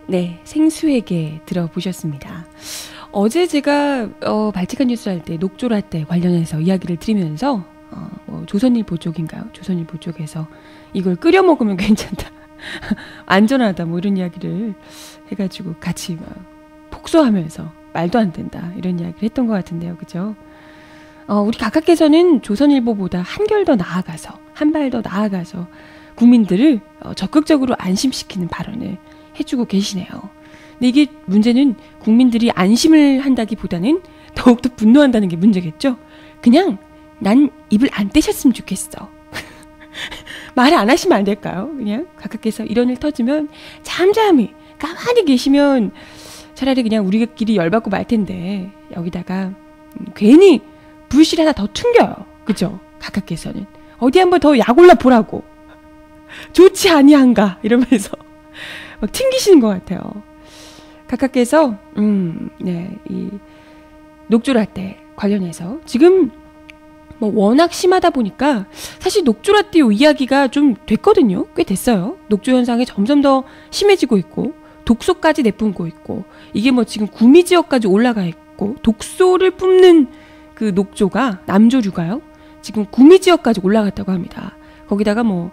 네, 생수에게 들어보셨습니다. 어제 제가 발칙한 뉴스 할 때 녹조라떼 관련해서 이야기를 드리면서 조선일보 쪽인가요? 조선일보 쪽에서 이걸 끓여 먹으면 괜찮다. 안전하다 뭐 이런 이야기를 해가지고 같이 막 폭소하면서 말도 안 된다 이런 이야기를 했던 것 같은데요. 그죠? 우리 각하께서는 조선일보보다 한결 더 나아가서 한 발 더 나아가서 국민들을 적극적으로 안심시키는 발언을 해주고 계시네요. 근데 이게 문제는 국민들이 안심을 한다기보다는 더욱더 분노한다는 게 문제겠죠. 그냥 난 입을 안 떼셨으면 좋겠어. 말 안 하시면 안 될까요? 그냥 각하께서 이런 일 터지면 잠잠히 가만히 계시면 차라리 그냥 우리끼리 열받고 말 텐데 여기다가 괜히 불실 하나 더 튕겨요. 그죠? 각하께서는 어디 한번 더 약올라 보라고 좋지 아니한가 이러면서 막 튕기시는 것 같아요. 각하께서 네, 이 녹조라떼 관련해서 지금 뭐 워낙 심하다 보니까 사실 녹조라떼 이야기가 좀 됐거든요. 꽤 됐어요. 녹조 현상이 점점 더 심해지고 있고 독소까지 내뿜고 있고 이게 뭐 지금 구미 지역까지 올라가 있고 독소를 뿜는 그 녹조가 남조류가요. 지금 구미 지역까지 올라갔다고 합니다. 거기다가 뭐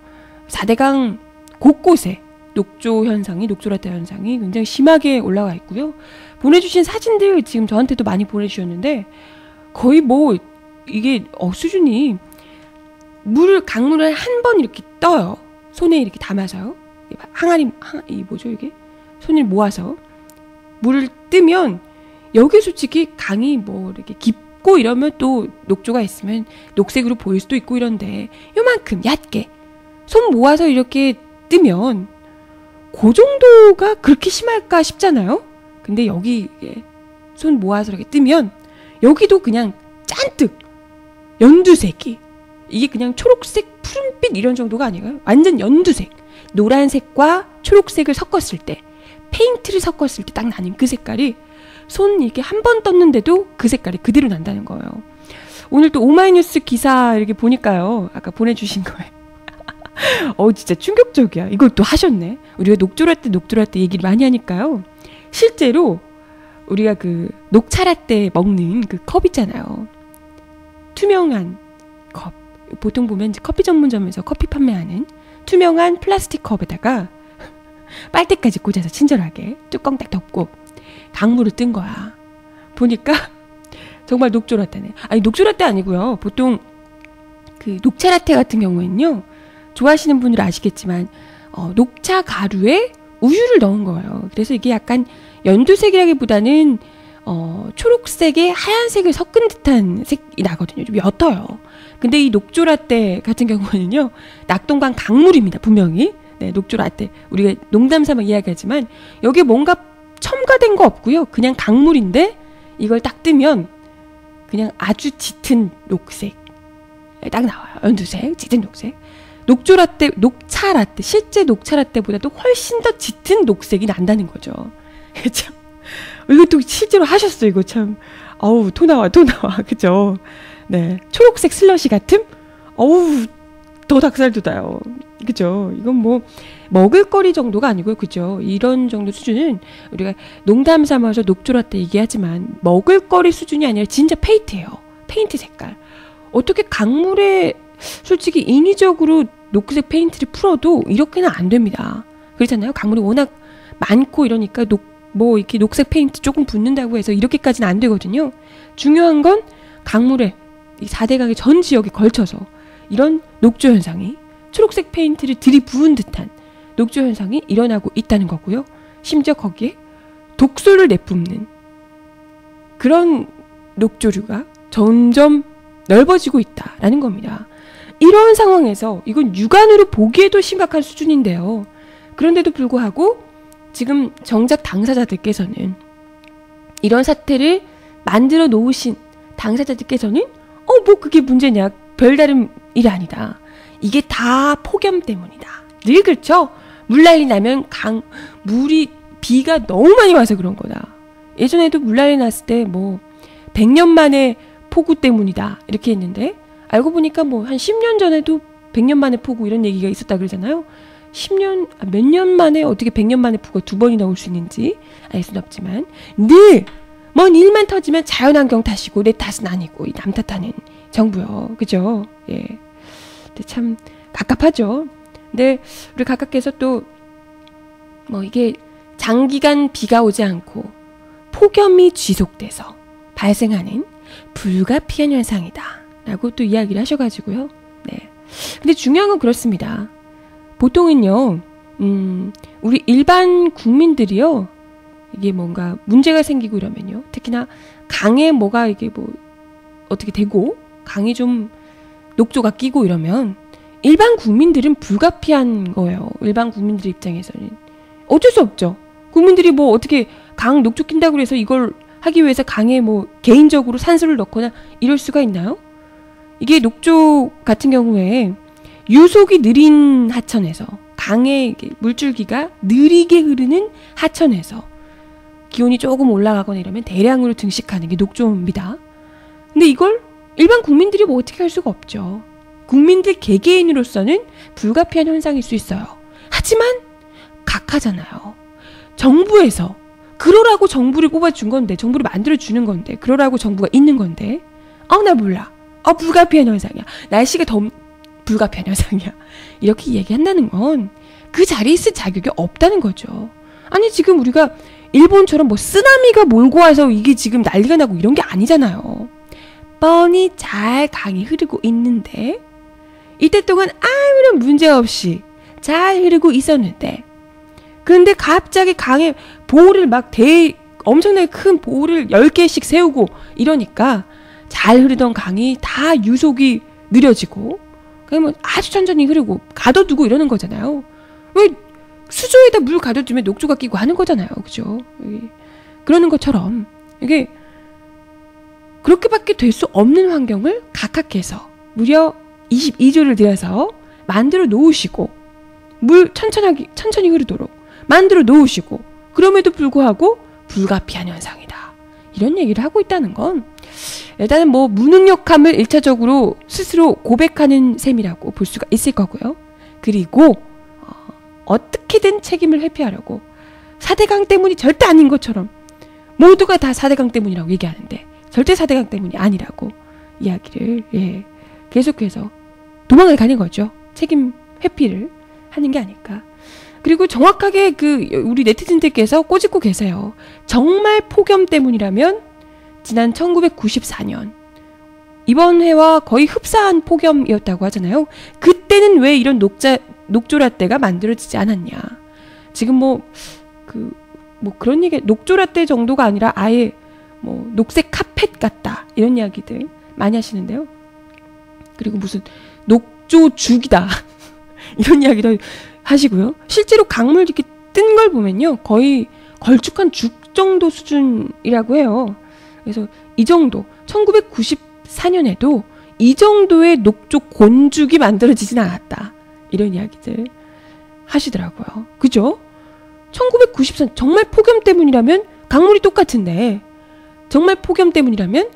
4대강 곳곳에 녹조 현상이 녹조라떼 현상이 굉장히 심하게 올라와 있고요. 보내주신 사진들 지금 저한테도 많이 보내주셨는데 거의 뭐 이게 수준이 강물을 한 번 이렇게 떠요. 손에 이렇게 담아서요. 항아리 이 뭐죠 이게 손을 모아서 물을 뜨면 여기 솔직히 강이 뭐 이렇게 깊고 이러면 또 녹조가 있으면 녹색으로 보일 수도 있고 이런데 요만큼 얕게 손 모아서 이렇게 뜨면 그 정도가 그렇게 심할까 싶잖아요. 근데 여기 손 모아서 이렇게 뜨면 여기도 그냥 잔뜩 연두색이 이게 그냥 초록색, 푸른빛 이런 정도가 아니에요. 완전 연두색, 노란색과 초록색을 섞었을 때 페인트를 섞었을 때 딱 나는 그 색깔이 손 이렇게 한 번 떴는데도 그 색깔이 그대로 난다는 거예요. 오늘 또 오마이뉴스 기사 이렇게 보니까요. 아까 보내주신 거예요. 진짜 충격적이야. 이걸 또 하셨네. 우리가 녹조라떼 얘기를 많이 하니까요. 실제로 우리가 그 녹차라떼 먹는 그 컵 있잖아요. 투명한 컵. 보통 보면 이제 커피 전문점에서 커피 판매하는 투명한 플라스틱 컵에다가 빨대까지 꽂아서 친절하게 뚜껑 딱 덮고 강물을 뜬 거야. 보니까 정말 녹조라떼네. 아니 녹조라떼 아니고요. 보통 그 녹차라떼 같은 경우에는요. 좋아하시는 분들 아시겠지만 녹차 가루에 우유를 넣은 거예요. 그래서 이게 약간 연두색이라기보다는 초록색에 하얀색을 섞은 듯한 색이 나거든요. 좀 옅어요. 근데 이 녹조라떼 같은 경우는요. 낙동강 강물입니다. 분명히. 네, 녹조라떼. 우리가 농담삼아 이야기하지만 여기에 뭔가 첨가된 거 없고요. 그냥 강물인데 이걸 딱 뜨면 그냥 아주 짙은 녹색 딱 나와요. 연두색, 짙은 녹색. 녹조라떼, 녹차라떼, 실제 녹차라떼보다도 훨씬 더 짙은 녹색이 난다는 거죠. 참, 이거 또 실제로 하셨어, 이거 참. 토 나와. 그죠? 네. 초록색 슬러시 같음? 더 닭살 돋아요. 그죠? 이건 뭐, 먹을거리 정도가 아니고요. 그죠? 이런 정도 수준은 우리가 농담 삼아서 녹조라떼 얘기하지만, 먹을거리 수준이 아니라 진짜 페인트예요. 페인트 색깔. 어떻게 강물에 솔직히 인위적으로 녹색 페인트를 풀어도 이렇게는 안 됩니다. 그렇잖아요. 강물이 워낙 많고 이러니까 이렇게 녹색 페인트 조금 붓는다고 해서 이렇게까지는 안 되거든요. 중요한 건 강물에 이 4대강의 전 지역에 걸쳐서 이런 녹조 현상이 초록색 페인트를 들이부은 듯한 녹조 현상이 일어나고 있다는 거고요. 심지어 거기에 독소를 내뿜는 그런 녹조류가 점점 넓어지고 있다라는 겁니다. 이런 상황에서 이건 육안으로 보기에도 심각한 수준인데요. 그런데도 불구하고 지금 정작 당사자들께서는 이런 사태를 만들어 놓으신 당사자들께서는 뭐 그게 문제냐. 별다른 일이 아니다. 이게 다 폭염 때문이다. 늘 그렇죠. 물난리 나면 비가 너무 많이 와서 그런 거다. 예전에도 물난리 났을 때 100년 만에 폭우 때문이다. 이렇게 했는데 알고 보니까 한 10년 전에도 100년 만에 폭우 이런 얘기가 있었다 그러잖아요. 10년, 몇 년 만에 어떻게 100년 만에 부가 2번이나 올 수 있는지 알 수는 없지만 늘 뭔 일만 터지면 자연환경 탓이고 내 탓은 아니고 남 탓하는 정부요. 그죠? 예. 근데 참 갑갑하죠. 근데 우리 각각께서 또 뭐 이게 장기간 비가 오지 않고 폭염이 지속돼서 발생하는 불가피한 현상이다 라고 또 이야기를 하셔가지고요. 네. 근데 중요한 건 그렇습니다. 보통은요, 우리 일반 국민들이요, 이게 뭔가 문제가 생기고 이러면요, 특히나 강에 뭐가 이게 뭐 어떻게 되고 강이 좀 녹조가 끼고 이러면 일반 국민들은 불가피한 거예요. 일반 국민들 입장에서는 어쩔 수 없죠. 국민들이 뭐 어떻게 강 녹조 낀다고 해서 이걸 하기 위해서 강에 뭐 개인적으로 산소를 넣거나 이럴 수가 있나요? 이게 녹조 같은 경우에 유속이 느린 하천에서 강의 물줄기가 느리게 흐르는 하천에서 기온이 조금 올라가거나 이러면 대량으로 증식하는 게 녹조입니다. 근데 이걸 일반 국민들이 뭐 어떻게 할 수가 없죠. 국민들 개개인으로서는 불가피한 현상일 수 있어요. 하지만 각하잖아요. 정부에서 그러라고 정부를 뽑아준 건데, 정부를 만들어주는 건데, 그러라고 정부가 있는 건데, 나 몰라. 불가피한 현상이야. 날씨가 더 불가피한 현상이야. 이렇게 얘기한다는 건 그 자리에 있을 자격이 없다는 거죠. 아니 지금 우리가 일본처럼 뭐 쓰나미가 몰고 와서 이게 지금 난리가 나고 이런 게 아니잖아요. 뻔히 잘 강이 흐르고 있는데 이때 동안 아무런 문제 없이 잘 흐르고 있었는데 그런데 갑자기 강에 보호를 막 엄청나게 큰 보호를 10개씩 세우고 이러니까 잘 흐르던 강이 다 유속이 느려지고 그냥 뭐 아주 천천히 흐르고 가둬두고 이러는 거잖아요. 왜 수조에다 물 가둬두면 녹조가 끼고 하는 거잖아요. 그죠? 그러는 것처럼 이게 그렇게밖에 될 수 없는 환경을 각하께서 무려 22조를 들여서 만들어 놓으시고 물 천천히 흐르도록 만들어 놓으시고 그럼에도 불구하고 불가피한 현상이다. 이런 얘기를 하고 있다는 건 일단은 뭐 무능력함을 1차적으로 스스로 고백하는 셈이라고 볼 수가 있을 거고요. 그리고 어떻게든 책임을 회피하려고 4대강 때문이 절대 아닌 것처럼 모두가 다 4대강 때문이라고 얘기하는데 절대 4대강 때문이 아니라고 이야기를 계속해서 도망을 가는 거죠. 책임 회피를 하는 게 아닐까. 그리고 정확하게 우리 네티즌들께서 꼬집고 계세요. 정말 폭염 때문이라면 지난 1994년 이번 해와 거의 흡사한 폭염이었다고 하잖아요. 그때는 왜 이런 녹조라떼가 만들어지지 않았냐. 지금 뭐 그런 얘기, 녹조라떼 정도가 아니라 아예 뭐 녹색 카펫 같다. 이런 이야기들 많이 하시는데요. 그리고 무슨 녹조죽이다. 이런 이야기도 하시고요. 실제로 강물 이렇게 뜬 걸 보면요. 거의 걸쭉한 죽 정도 수준이라고 해요. 그래서 이 정도, 1994년에도 이 정도의 녹조 곤죽이 만들어지진 않았다. 이런 이야기들 하시더라고요. 그죠? 1994년 정말 폭염 때문이라면 강물이 똑같은데 정말 폭염 때문이라면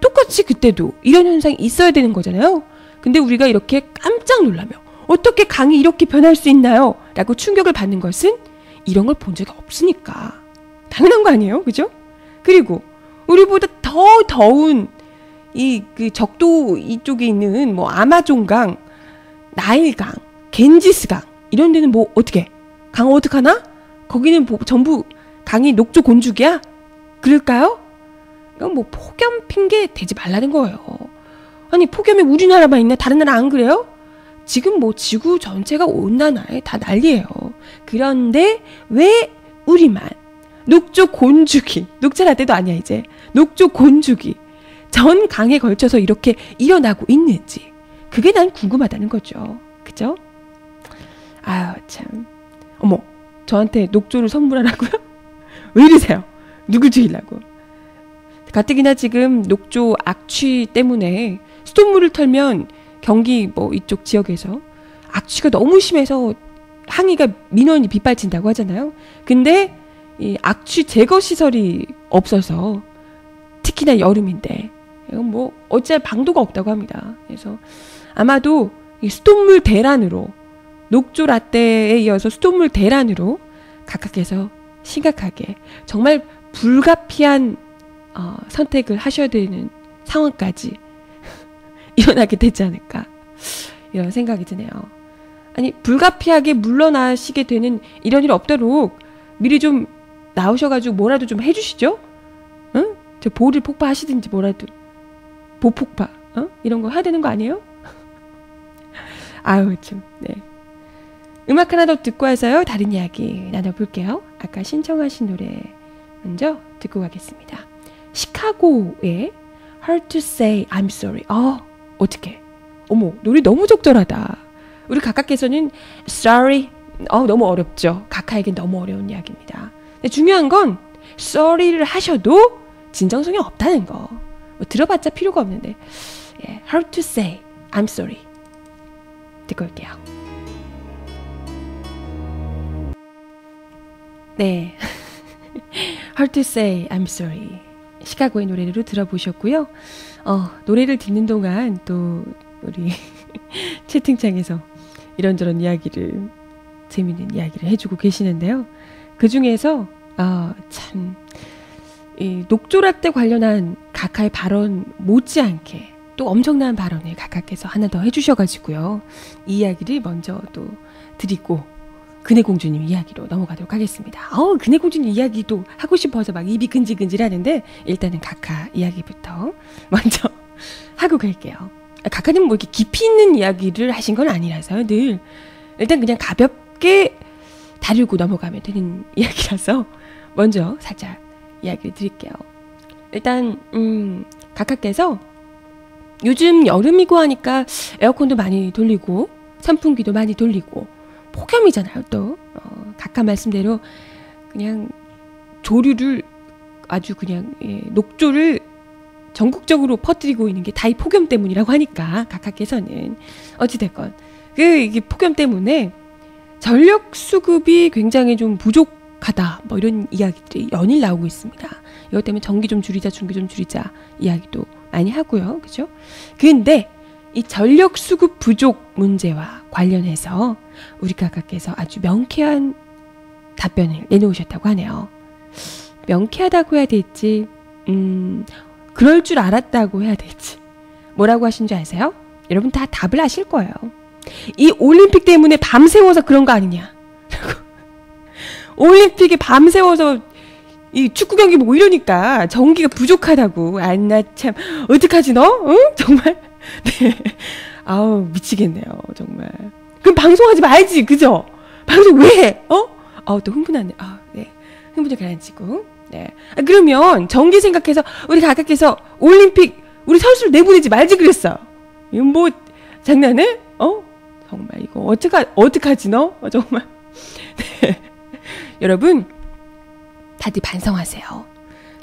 똑같이 그때도 이런 현상이 있어야 되는 거잖아요. 근데 우리가 이렇게 깜짝 놀라며 어떻게 강이 이렇게 변할 수 있나요? 라고 충격을 받는 것은 이런 걸 본 적이 없으니까 당연한 거 아니에요? 그죠? 그리고 우리보다 더 더운 적도 이쪽에 있는 뭐 아마존강, 나일강, 겐지스강 이런 데는 뭐 어떻게 강 어떡하나? 거기는 전부 강이 녹조 곤죽이야? 그럴까요? 이건 뭐 폭염 핑계 대지 말라는 거예요. 아니 폭염이 우리나라만 있나? 다른 나라 안 그래요? 지금 뭐 지구 전체가 온난화에 다 난리예요. 그런데 왜 우리만 녹조 곤죽이, 녹차라떼도 아니야 이제, 녹조 곤죽이 전 강에 걸쳐서 이렇게 일어나고 있는지 그게 난 궁금하다는 거죠. 그죠? 아유 참. 어머, 저한테 녹조를 선물하라고요? 왜 이러세요? 누굴 죽이려고? 가뜩이나 지금 녹조 악취 때문에 수돗물을 털면 경기 뭐 이쪽 지역에서 악취가 너무 심해서 항이가 민원이 빗발친다고 하잖아요. 근데 이 악취 제거 시설이 없어서 특히나 여름인데 이건 뭐 어찌할 방도가 없다고 합니다. 그래서 아마도 이 수돗물 대란으로 녹조 라떼에 이어서 수돗물 대란으로 각하께서 심각하게 정말 불가피한 선택을 하셔야 되는 상황까지 일어나게 되지 않을까 이런 생각이 드네요. 아니 불가피하게 물러나시게 되는 이런 일 없도록 미리 좀 나오셔가지고 뭐라도 좀 해주시죠? 응? 저 볼을 폭파하시든지 뭐라도 보폭파 이런 거 해야 되는 거 아니에요? 아유 참. 네. 음악 하나 더 듣고 와서요 다른 이야기 나눠볼게요. 아까 신청하신 노래 먼저 듣고 가겠습니다. 시카고의 Hard to Say I'm Sorry. 어떡해. 어머 노래 너무 적절하다. 우리 각하께서는 Sorry 너무 어렵죠. 각하에겐 너무 어려운 이야기입니다. 근데 중요한 건 Sorry를 하셔도 진정성이 없다는 거. 뭐 들어봤자 필요가 없는데 예, Hard to Say I'm Sorry 듣고 올게요. 네 Hard to Say I'm Sorry 시카고의 노래로 들어보셨고요. 노래를 듣는 동안 또 우리 채팅창에서 이런저런 이야기를 재밌는 이야기를 해주고 계시는데요. 그 중에서 참 이 녹조라떼 관련한 각하의 발언 못지않게 또 엄청난 발언을 각하께서 하나 더 해주셔가지고요. 이 이야기를 먼저 또 드리고 근혜공주님 이야기로 넘어가도록 하겠습니다. 근혜공주님 이야기도 하고 싶어서 막 입이 근질근질 하는데 일단은 각하 이야기부터 먼저 하고 갈게요. 각하님 뭐 이렇게 깊이 있는 이야기를 하신 건 아니라서요. 늘 일단 그냥 가볍게 다루고 넘어가면 되는 이야기라서 먼저 살짝 이야기를 드릴게요. 일단 각하께서 요즘 여름이고 하니까 에어컨도 많이 돌리고 선풍기도 많이 돌리고 폭염이잖아요. 또 각하 말씀대로 그냥 조류를 아주 그냥 녹조를 전국적으로 퍼뜨리고 있는 게 다 이 폭염 때문이라고 하니까 각하께서는 어찌됐건 이게 폭염 때문에 전력 수급이 굉장히 좀 부족하다 뭐 이런 이야기들이 연일 나오고 있습니다. 이것 때문에 전기 좀 줄이자 중기 좀 줄이자 이야기도 많이 하고요. 그죠? 근데 이 전력 수급 부족 문제와 관련해서 우리 각하께서 아주 명쾌한 답변을 내놓으셨다고 하네요. 명쾌하다고 해야 될지 그럴 줄 알았다고 해야 될지 뭐라고 하신 줄 아세요? 여러분 다 답을 아실 거예요. 이 올림픽 때문에 밤새워서 그런 거 아니냐. 올림픽에 밤새워서 이 축구 경기 보고 이러니까 전기가 부족하다고. 나 참 어떡하지 너? 응? 정말 네. 아우 미치겠네요 정말. 그럼 방송하지 말지 그죠? 방송 왜 해? 또 흥분하네. 네. 흥분을 가라앉히고. 네. 그러면 전기 생각해서 우리 각하께서 올림픽 우리 선수를 내보내지 말지 그랬어. 이거 뭐 장난해? 정말 이거 어떡하지 너? 정말. 네. 여러분 다들 반성하세요.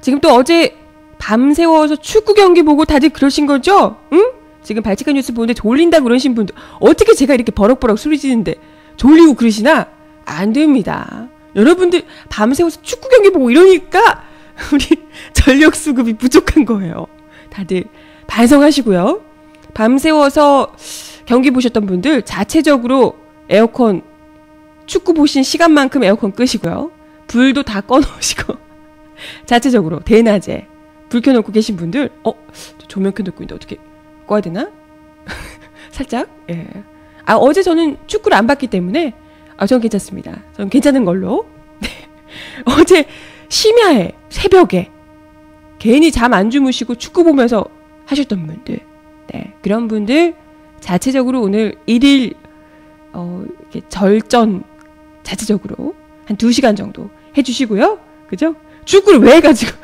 지금 또 어제 밤새워서 축구 경기 보고 다들 그러신 거죠? 응? 지금 발칙한 뉴스 보는데 졸린다 그러신 분들 어떻게 제가 이렇게 버럭버럭 소리 지르는데 졸리고 그러시나? 안 됩니다. 여러분들 밤새워서 축구 경기 보고 이러니까 우리 전력 수급이 부족한 거예요. 다들 반성하시고요. 밤새워서 경기 보셨던 분들 자체적으로 에어컨 축구 보신 시간만큼 에어컨 끄시고요. 불도 다 꺼놓으시고 자체적으로 대낮에 불 켜놓고 계신 분들 조명 켜놓고 있는데 어떻게 꺼야 되나? 살짝 예. 어제 저는 축구를 안 봤기 때문에 전 괜찮습니다. 전 괜찮은 걸로. 네. 어제 심야에 새벽에 괜히 잠 안 주무시고 축구 보면서 하셨던 분들 네. 그런 분들 자체적으로 오늘 1일 이렇게 절전 자체적으로 한 2시간 정도 해주시고요. 그죠? 축구를 왜 해가지고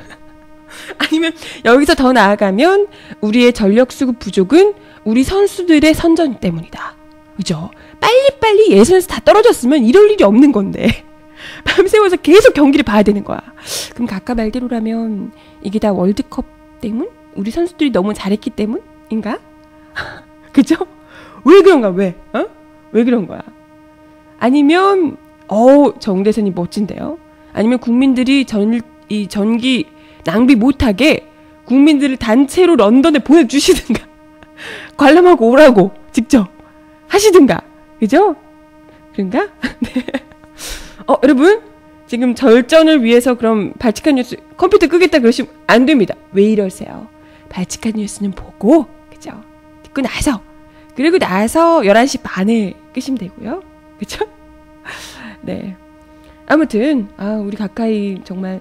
아니면 여기서 더 나아가면 우리의 전력 수급 부족은 우리 선수들의 선전 때문이다. 그죠? 빨리빨리 예선에서 다 떨어졌으면 이럴 일이 없는 건데 밤새워서 계속 경기를 봐야 되는 거야. 그럼 각하 말대로라면 이게 다 월드컵 때문? 우리 선수들이 너무 잘했기 때문인가? 그죠? 왜 그런가? 왜? 왜 그런 거야? 아니면 정대선이 멋진데요. 아니면 국민들이 이 전기 낭비 못하게 국민들을 단체로 런던에 보내주시든가 관람하고 오라고 직접 하시든가. 그죠? 그런가? 네. 여러분 지금 절전을 위해서 그럼 발칙한 뉴스 컴퓨터 끄겠다 그러시면 안 됩니다. 왜 이러세요? 발칙한 뉴스는 보고 그죠? 듣고 나서 그리고 나서 11시 반에 끄시면 되고요. 그쵸? 네. 아무튼 우리 가까이 정말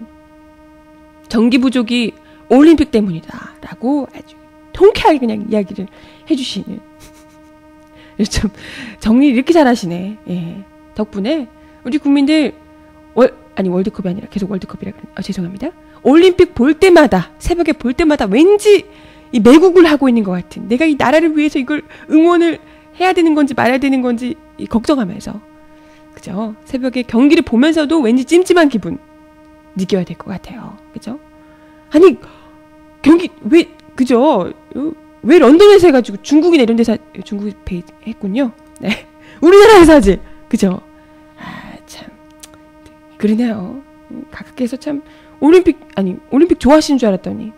전기 부족이 올림픽 때문이다 라고 아주 통쾌하게 그냥 이야기를 해주시는 좀 정리를 이렇게 잘하시네. 예. 덕분에 우리 국민들 월드컵이 아니라 계속 월드컵이라 그러네. 죄송합니다. 올림픽 볼 때마다 새벽에 볼 때마다 왠지 이 매국을 하고 있는 것 같은 내가 이 나라를 위해서 이걸 응원을 해야 되는 건지 말아야 되는 건지 걱정하면서 그죠? 새벽에 경기를 보면서도 왠지 찜찜한 기분 느껴야 될 것 같아요. 그죠? 아니 경기 왜 그죠? 왜 런던에서 해가지고 중국이나 이런 데서 중국이 했군요. 네. 우리나라에서 하지. 그죠? 참 그러네요. 가깝게서 참 올림픽 좋아하시는 줄 알았더니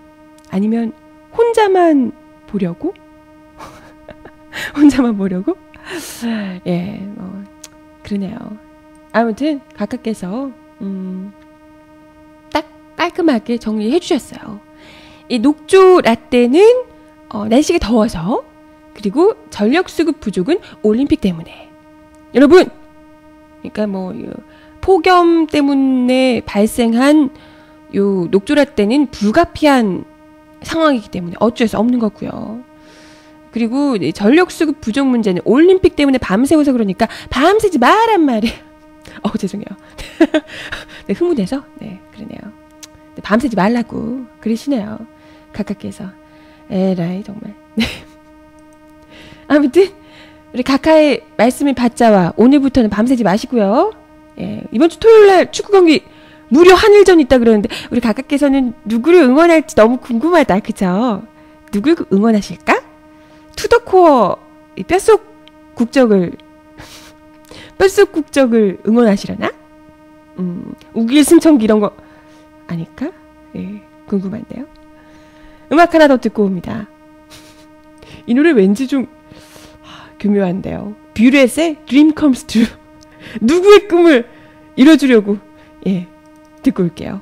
아니면 혼자만 보려고? 혼자만 보려고? 예, 그러네요. 아무튼 가깝게서 딱 깔끔하게 정리해 주셨어요. 이 녹조 라떼는 날씨가 더워서 그리고 전력 수급 부족은 올림픽 때문에. 여러분, 그러니까 폭염 때문에 발생한 요 녹조 라떼는 불가피한 상황이기 때문에 어쩔 수 없는 거고요. 그리고 전력 수급 부족 문제는 올림픽 때문에 밤새워서 그러니까 밤새지 마란 말이에요. 죄송해요. 네, 흥분해서 네 그러네요. 네, 밤새지 말라고 그러시네요. 가깝게서 에라이 정말. 네. 아무튼 우리 가카의 말씀을 받자와 오늘부터는 밤새지 마시고요. 예, 이번 주 토요일날 축구 경기 무려 한일전 있다 그러는데 우리 가깝게서는 누구를 응원할지 너무 궁금하다. 그쵸? 누굴 응원하실까? 투더코어 뼛속 국적을 응원하시려나? 우길승천기 이런 거 아닐까? 예, 궁금한데요. 음악 하나 더 듣고 옵니다. 이 노래 왠지 좀 교묘한데요. 뷰렛의 Dream Comes True. 누구의 꿈을 이뤄주려고 듣고 올게요.